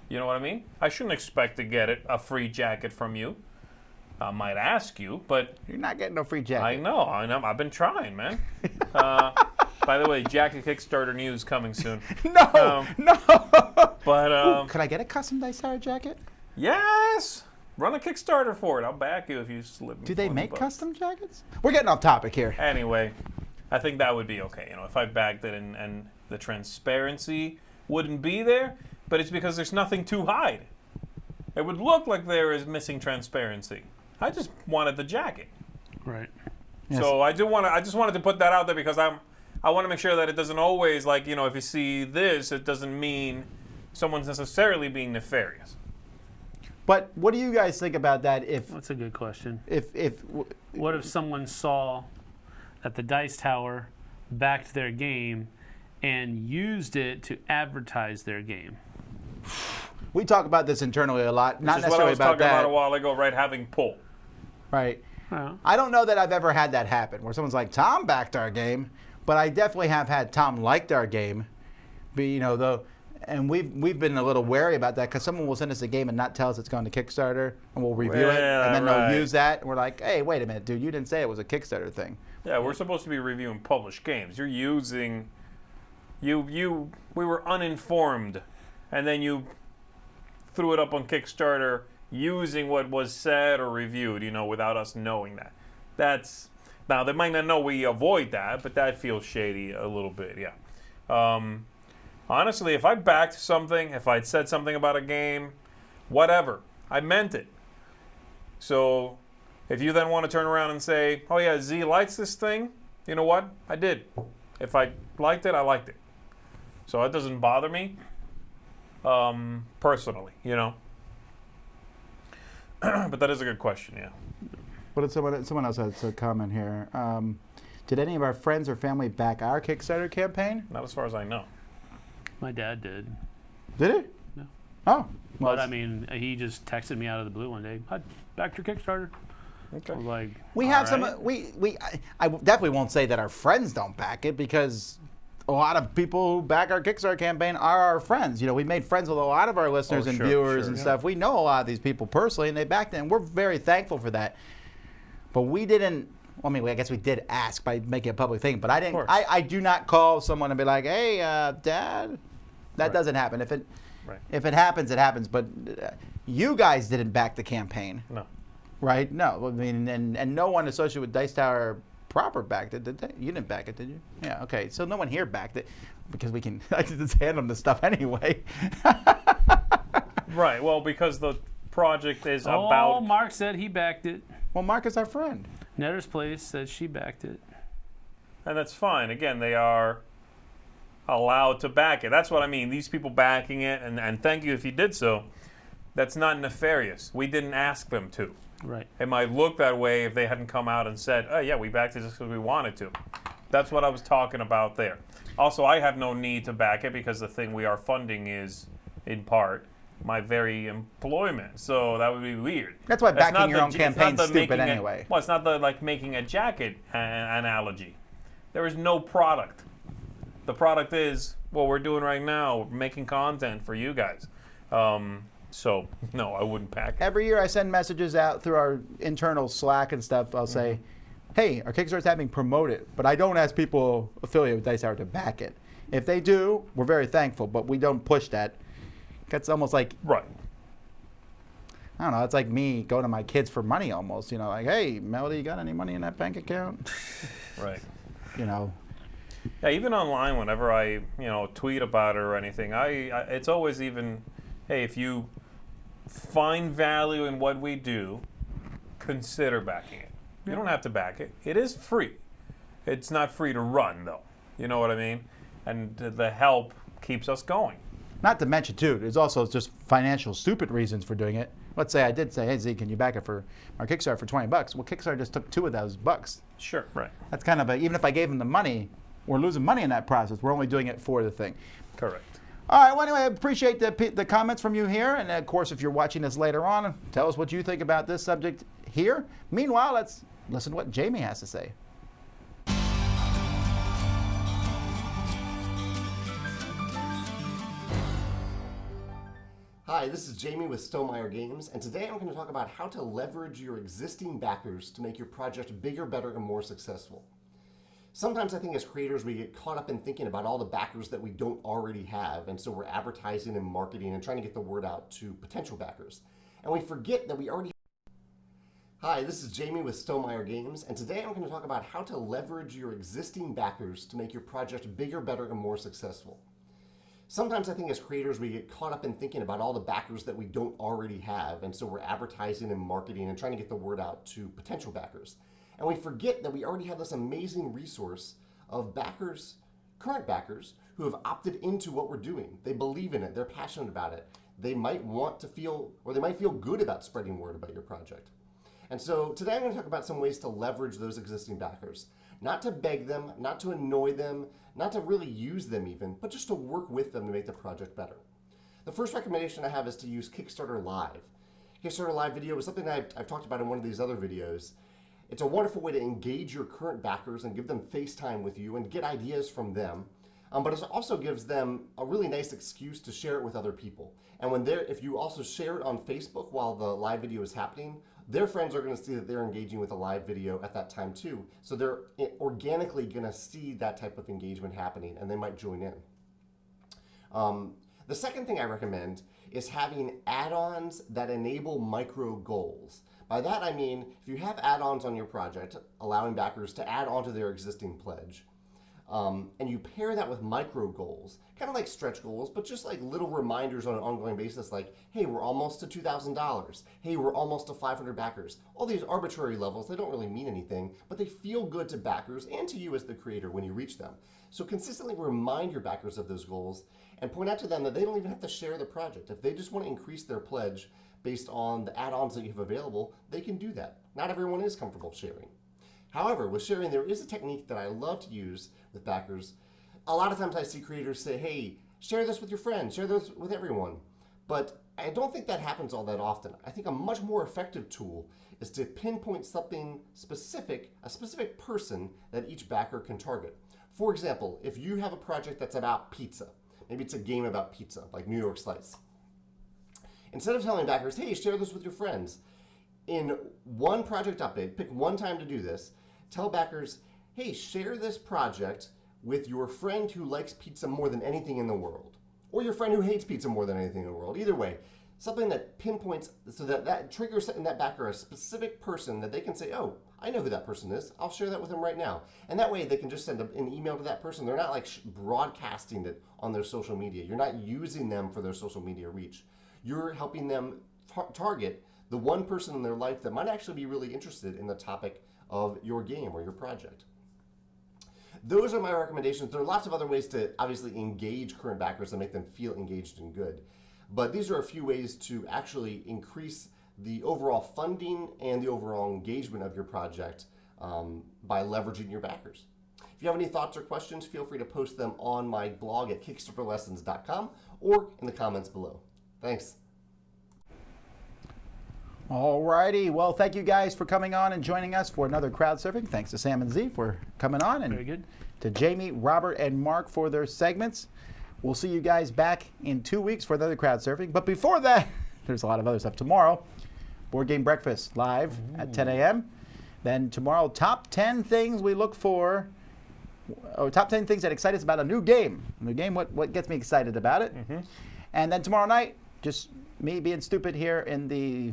You know what I mean? I shouldn't expect to get a free jacket from you. I might ask you, but... You're not getting no free jacket. I know. I've been trying, man. By the way, jacket Kickstarter news coming soon. No! But... Ooh, could I get a custom Dice Tower jacket? Yes! Run a Kickstarter for it. I'll back you if you slip me. Do they $20. make custom jackets? We're getting off topic here. Anyway... I think that would be okay, if I backed it and the transparency wouldn't be there, but it's because there's nothing to hide. It would look like there is missing transparency. I just wanted the jacket. Right. Yes. So I just wanted to put that out there because I want to make sure that it doesn't always, if you see this, it doesn't mean someone's necessarily being nefarious. But what do you guys think about that? That's a good question. If What if someone saw that the Dice Tower backed their game and used it to advertise their game? we talk about this internally a lot, not Which is what I necessarily was about talking that, about a while ago, right? Having pull. right? Well, I don't know that I've ever had that happen where someone's like, Tom backed our game, but I definitely have had Tom liked our game. But, though, and we've been a little wary about that because someone will send us a game and not tell us it's going to Kickstarter, and we'll review it, and then they'll use that, and we're like, hey, wait a minute, dude, you didn't say it was a Kickstarter thing. Yeah, we're supposed to be reviewing published games. You're using, we were uninformed, and then you threw it up on Kickstarter using what was said or reviewed, without us knowing that. Now they might not know we avoid that, but that feels shady a little bit, yeah. Honestly, if I backed something, if I'd said something about a game, whatever, I meant it. So if you then want to turn around and say, oh yeah, Z likes this thing, you know what? I did. If I liked it, I liked it. So it doesn't bother me, personally, But that is a good question, yeah. What did someone else has a comment here? Did any of our friends or family back our Kickstarter campaign? Not as far as I know. my dad did. Did he? No. Oh. But I mean, he just texted me out of the blue one day. I backed your Kickstarter. Okay. I was like, We have all some. right. I definitely won't say that our friends don't back it because a lot of people who back our Kickstarter campaign are our friends. We made friends with a lot of our listeners and sure, viewers sure, and yeah. stuff. We know a lot of these people personally, and they backed it, and we're very thankful for that. But we didn't. Well, I mean, I guess we did ask by making a public thing, but I didn't. course. I do not call someone and be like, "Hey, Dad." That Right. doesn't happen. If it happens, it happens. But you guys didn't back the campaign. No. Right? No. I mean, and no one associated with Dice Tower proper backed it, did they? You didn't back it, did you? Yeah, okay. So no one here backed it because we can I just hand them the stuff anyway. Right. Well, because the project is Oh, about. Mark said he backed it. Well, Mark is our friend. Netter's Place said she backed it. And that's fine. Again, they are allowed to back it. That's what I mean. These people backing it, and thank you if you did so. That's not nefarious. We didn't ask them to. Right. It might look that way if they hadn't come out and said, oh, yeah, we backed it just because we wanted to. That's what I was talking about there. Also, I have no need to back it because the thing we are funding is, in part, my very employment. So that would be weird. That's why That's backing not your the- own it's not campaign's the stupid making anyway. Well, it's not the like making a jacket analogy. There is no product. The product is what we're doing right now. We're making content for you guys. So, no, I wouldn't back it. Every year I send messages out through our internal Slack and stuff. I'll say, hey, our Kickstarter's having promoted, but I don't ask people affiliated with Dice Tower to back it. If they do, we're very thankful, but we don't push that. That's almost like, Right. I don't know, it's like me going to my kids for money almost. Like, hey, Melody, you got any money in that bank account? Right. Yeah, even online, whenever I, tweet about it or anything, it's always even, hey, if you find value in what we do, consider backing it. You don't have to back it. It is free. It's not free to run, though. You know what I mean? And the help keeps us going. Not to mention, too, there's also just financial stupid reasons for doing it. Let's say I did say, hey, Z, can you back it for our Kickstarter for $20? Well, Kickstarter just took $2 of those bucks. Sure. Right. That's kind of even if I gave them the money, we're losing money in that process. We're only doing it for the thing. Correct. All right, well, anyway, I appreciate the comments from you here. And, of course, if you're watching this later on, tell us what you think about this subject here. Meanwhile, let's listen to what Jamie has to say. Hi, this is Jamie with Stonemeyer Games, and today I'm going to talk about how to leverage your existing backers to make your project bigger, better, and more successful. Sometimes I think as creators we get caught up in thinking about all the backers that we don't already have, and so we're advertising and marketing and trying to get the word out to potential backers. And we forget that we already... Hi, this is Jamie with Stonemeyer Games, and today I'm going to talk about how to leverage your existing backers to make your project bigger, better, and more successful. Sometimes I think as creators we get caught up in thinking about all the backers that we don't already have, and so we're advertising and marketing and trying to get the word out to potential backers. And we forget that we already have this amazing resource of backers, current backers, who have opted into what we're doing. They believe in it, they're passionate about it. they might want to feel, or they might feel good about spreading word about your project. And so today I'm going to talk about some ways to leverage those existing backers. Not to beg them, not to annoy them, not to really use them even, but just to work with them to make the project better. The first recommendation I have is to use Kickstarter Live. Kickstarter Live video is something that I've talked about in one of these other videos. It's a wonderful way to engage your current backers and give them FaceTime with you and get ideas from them. But it also gives them a really nice excuse to share it with other people. And if you also share it on Facebook while the live video is happening, their friends are going to see that they're engaging with a live video at that time too. So they're organically going to see that type of engagement happening, and they might join in. The second thing I recommend is having add-ons that enable micro goals. By that I mean, if you have add-ons on your project, allowing backers to add onto their existing pledge, and you pair that with micro goals, kind of like stretch goals, but just like little reminders on an ongoing basis, like, hey, we're almost to $2,000. Hey, we're almost to 500 backers. All these arbitrary levels, they don't really mean anything, but they feel good to backers and to you as the creator when you reach them. So consistently remind your backers of those goals and point out to them that they don't even have to share the project. If they just want to increase their pledge based on the add-ons that you have available, they can do that. Not everyone is comfortable sharing. However, with sharing, there is a technique that I love to use with backers. A lot of times I see creators say, hey, share this with your friends, share this with everyone. But I don't think that happens all that often. I think a much more effective tool is to pinpoint something specific, a specific person that each backer can target. For example, if you have a project that's about pizza, maybe it's a game about pizza, like New York Slice. Instead of telling backers, hey, share this with your friends, in one project update, pick one time to do this, tell backers, hey, share this project with your friend who likes pizza more than anything in the world, or your friend who hates pizza more than anything in the world. Either way, something that pinpoints, so that triggers in that backer a specific person that they can say, oh, I know who that person is. I'll share that with them right now. And that way they can just send an email to that person. They're not like broadcasting it on their social media. You're not using them for their social media reach. You're helping them target the one person in their life that might actually be really interested in the topic of your game or your project. Those are my recommendations. There are lots of other ways to obviously engage current backers and make them feel engaged and good. But these are a few ways to actually increase the overall funding and the overall engagement of your project by leveraging your backers. If you have any thoughts or questions, feel free to post them on my blog at kickstarterlessons.com or in the comments below. Thanks. Alrighty, well, thank you guys for coming on and joining us for another crowd surfing. Thanks to Sam and Z for coming on, and Very good. to Jamie, Robert, and Mark for their segments. We'll see you guys back in 2 weeks for another crowd surfing. But before that, there's a lot of other stuff tomorrow. Board Game Breakfast live at 10 a.m. Then tomorrow, top 10 things we look for, or top 10 things that excite us about a new game. What gets me excited about it. And then tomorrow night, just me being stupid here in the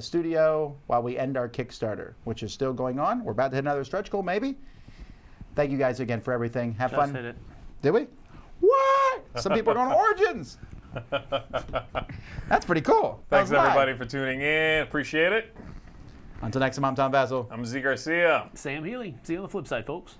studio while we end our Kickstarter, which is still going on. We're about to hit another stretch goal, maybe. Thank you guys again for everything. Have fun. Hit it. Did we? What? Some people are going to Origins. That's pretty cool. Thanks everybody for tuning in. Appreciate it. Until next time, I'm Tom Vassell. I'm Z Garcia. Sam Healy. See you on the flip side, folks.